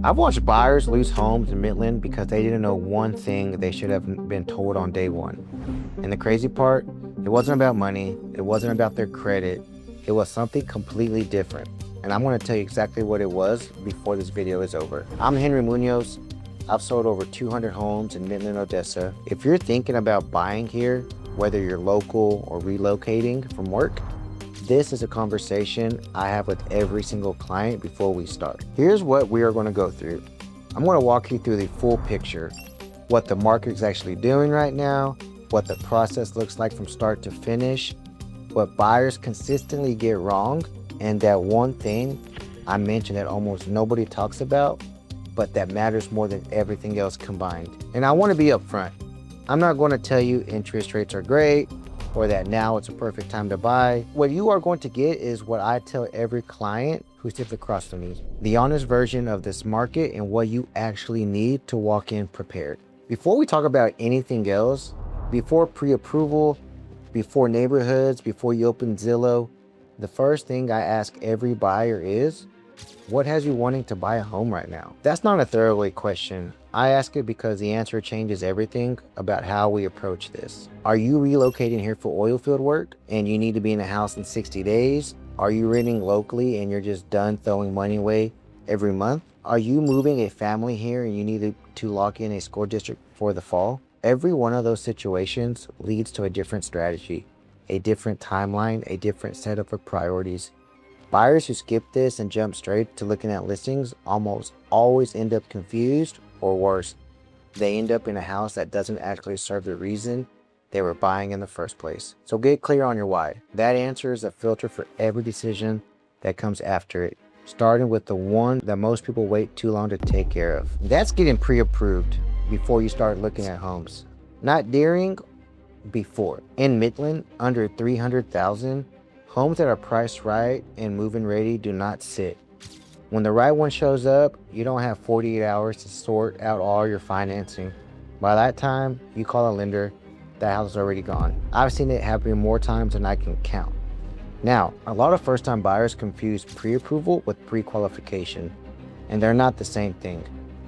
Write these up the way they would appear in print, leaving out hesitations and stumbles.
I've watched buyers lose homes in Midland because they didn't know one thing they should have been told on day one. And the crazy part, it wasn't about money, it wasn't about their credit, it was something completely different. And I'm going to tell you exactly what it was before this video is over. I'm Henry Munoz. I've sold over 200 homes in Midland, Odessa. If you're thinking about buying here, whether you're local or relocating from work, this is a conversation I have with every single client before we start. Here's what we are going to go through. I'm going to walk you through the full picture, what the market is actually doing right now, what the process looks like from start to finish, what buyers consistently get wrong, and that one thing I mentioned that almost nobody talks about, but that matters more than everything else combined. And I want to be upfront. I'm not going to tell you interest rates are great or that now it's a perfect time to buy. What you are going to get is what I tell every client who sits across from me. The honest version of this market and what you actually need to walk in prepared. Before we talk about anything else, before pre-approval, before neighborhoods, before you open Zillow, the first thing I ask every buyer is, what has you wanting to buy a home right now? That's not a throwaway question. I ask it because the answer changes everything about how we approach this. Are you relocating here for oil field work and you need to be in a house in 60 days? Are you renting locally and you're just done throwing money away every month? Are you moving a family here and you need to lock in a school district for the fall? Every one of those situations leads to a different strategy, a different timeline, a different setup of priorities. Buyers who skip this and jump straight to looking at listings almost always end up confused, or worse, they end up in a house that doesn't actually serve the reason they were buying in the first place. So get clear on your why. That answer is a filter for every decision that comes after it, starting with the one that most people wait too long to take care of. That's getting pre-approved before you start looking at homes. Not during, before. In Midland, under 300,000, homes that are priced right and move-in ready do not sit. When the right one shows up, you don't have 48 hours to sort out all your financing. By that time, you call a lender, that house is already gone. I've seen it happen more times than I can count. Now, a lot of first-time buyers confuse pre-approval with pre-qualification, and they're not the same thing.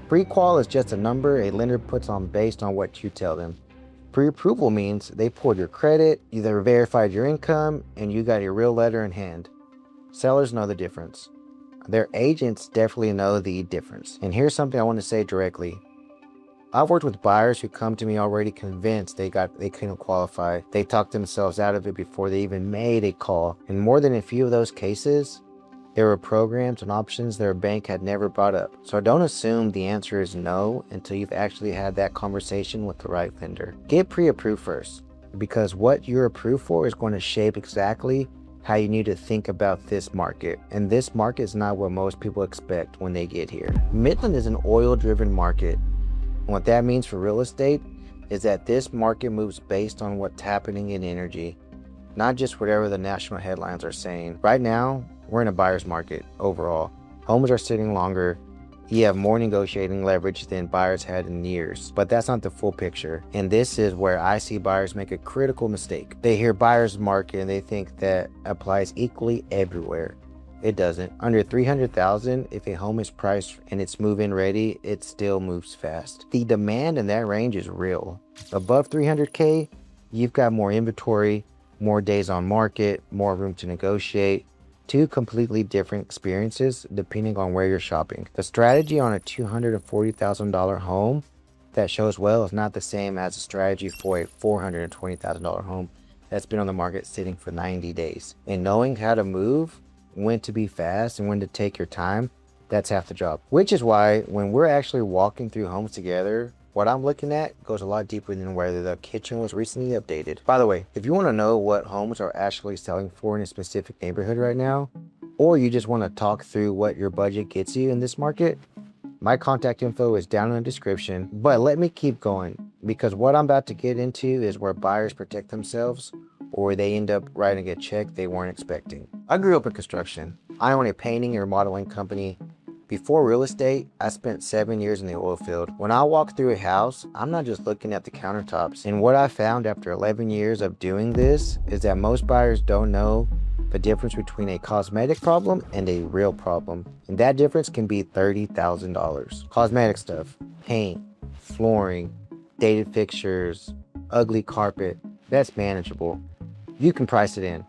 Pre-qual is just a number a lender puts on based on what you tell them. Pre-approval means they pulled your credit, they verified your income, and you got a real letter in hand. Sellers know the difference. Their agents definitely know the difference. And here's something I want to say directly. I've worked with buyers who come to me already convinced they couldn't qualify. They talked themselves out of it before they even made a call. In more than a few of those cases, there were programs and options their bank had never brought up. So don't assume the answer is no until you've actually had that conversation with the right lender. Get pre-approved first, because what you're approved for is going to shape exactly how you need to think about this market. And this market is not what most people expect when they get here. Midland is an oil-driven market. And what that means for real estate is that this market moves based on what's happening in energy, not just whatever the national headlines are saying. Right now, we're in a buyer's market overall. Homes are sitting longer. You have more negotiating leverage than buyers had in years, but that's not the full picture. And this is where I see buyers make a critical mistake. They hear buyer's market and they think that applies equally everywhere. It doesn't. Under 300,000, if a home is priced and it's move-in ready, it still moves fast. The demand in that range is real. Above 300K, you've got more inventory, more days on market, more room to negotiate. Two completely different experiences depending on where you're shopping. The strategy on a $240,000 home that shows well is not the same as a strategy for a $420,000 home that's been on the market sitting for 90 days. And knowing how to move, when to be fast and when to take your time, that's half the job. Which is why when we're actually walking through homes together, what I'm looking at goes a lot deeper than whether the kitchen was recently updated. By the way, if you want to know what homes are actually selling for in a specific neighborhood right now, or you just want to talk through what your budget gets you in this market, my contact info is down in the description. But let me keep going, because what I'm about to get into is where buyers protect themselves or they end up writing a check they weren't expecting. I grew up in construction. I own a painting and remodeling company. Before real estate, I spent 7 years in the oil field. When I walk through a house, I'm not just looking at the countertops. And what I found after 11 years of doing this is that most buyers don't know the difference between a cosmetic problem and a real problem. And that difference can be $30,000. Cosmetic stuff, paint, flooring, dated fixtures, ugly carpet, that's manageable. You can price it in.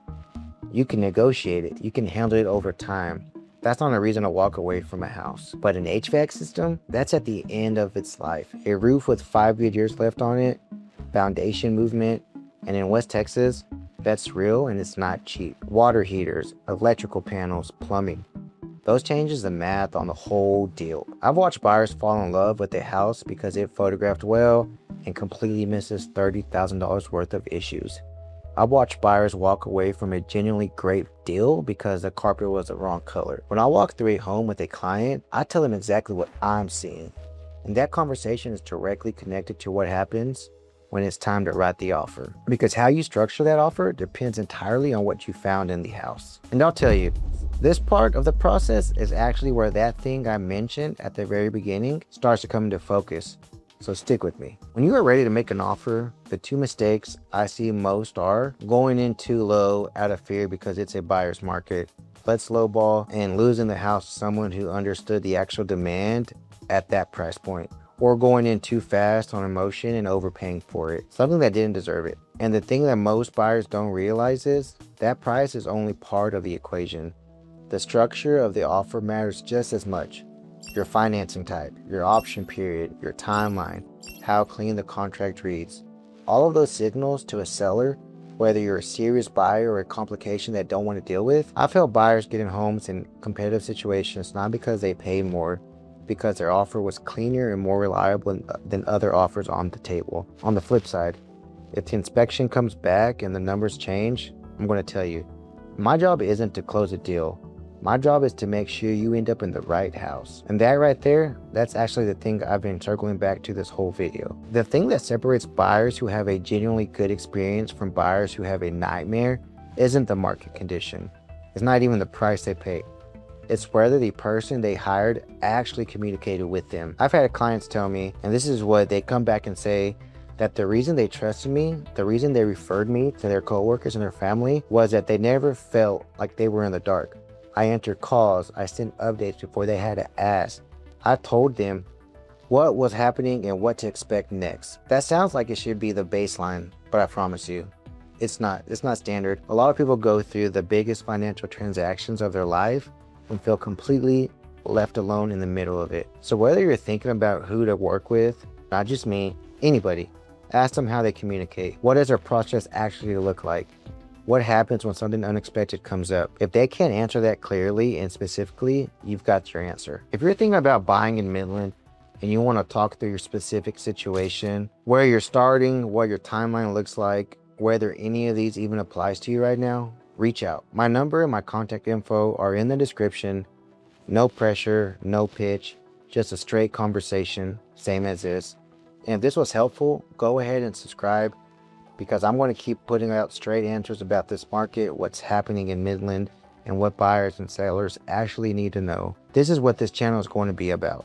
You can negotiate it. You can handle it over time. That's not a reason to walk away from a house. But an HVAC system, that's at the end of its life. A roof with 5 good years left on it, foundation movement, and in West Texas, that's real and it's not cheap. Water heaters, electrical panels, plumbing. Those changes the math on the whole deal. I've watched buyers fall in love with a house because it photographed well and completely misses $30,000 worth of issues. I've watched buyers walk away from a genuinely great deal because the carpet was the wrong color. When I walk through a home with a client, I tell them exactly what I'm seeing. And that conversation is directly connected to what happens when it's time to write the offer. Because how you structure that offer depends entirely on what you found in the house. And I'll tell you, this part of the process is actually where that thing I mentioned at the very beginning starts to come into focus. So stick with me. When you are ready to make an offer, the two mistakes I see most are going in too low out of fear because it's a buyer's market, let's lowball, and losing the house to someone who understood the actual demand at that price point, or going in too fast on emotion and overpaying for it, something that didn't deserve it. And the thing that most buyers don't realize is that price is only part of the equation. The structure of the offer matters just as much. Your financing type, your option period, your timeline, how clean the contract reads. All of those signals to a seller, whether you're a serious buyer or a complication that don't want to deal with. I've helped buyers get in homes in competitive situations not because they paid more, because their offer was cleaner and more reliable than other offers on the table. On the flip side, if the inspection comes back and the numbers change, I'm going to tell you, my job isn't to close a deal. My job is to make sure you end up in the right house. And that right there, that's actually the thing I've been circling back to this whole video. The thing that separates buyers who have a genuinely good experience from buyers who have a nightmare isn't the market condition. It's not even the price they pay. It's whether the person they hired actually communicated with them. I've had clients tell me, and this is what they come back and say, that the reason they trusted me, the reason they referred me to their coworkers and their family was that they never felt like they were in the dark. I answered calls, I sent updates before they had to ask. I told them what was happening and what to expect next. That sounds like it should be the baseline, but I promise you, it's not standard. A lot of people go through the biggest financial transactions of their life and feel completely left alone in the middle of it. So whether you're thinking about who to work with, not just me, anybody, ask them how they communicate. What does their process actually look like? What happens when something unexpected comes up? If they can't answer that clearly and specifically, you've got your answer. If you're thinking about buying in Midland and you want to talk through your specific situation, where you're starting, what your timeline looks like, whether any of these even applies to you right now, reach out. My number and my contact info are in the description. No pressure, no pitch, just a straight conversation, same as this. And if this was helpful, go ahead and subscribe, because I'm going to keep putting out straight answers about this market, what's happening in Midland, and what buyers and sellers actually need to know. This is what this channel is going to be about.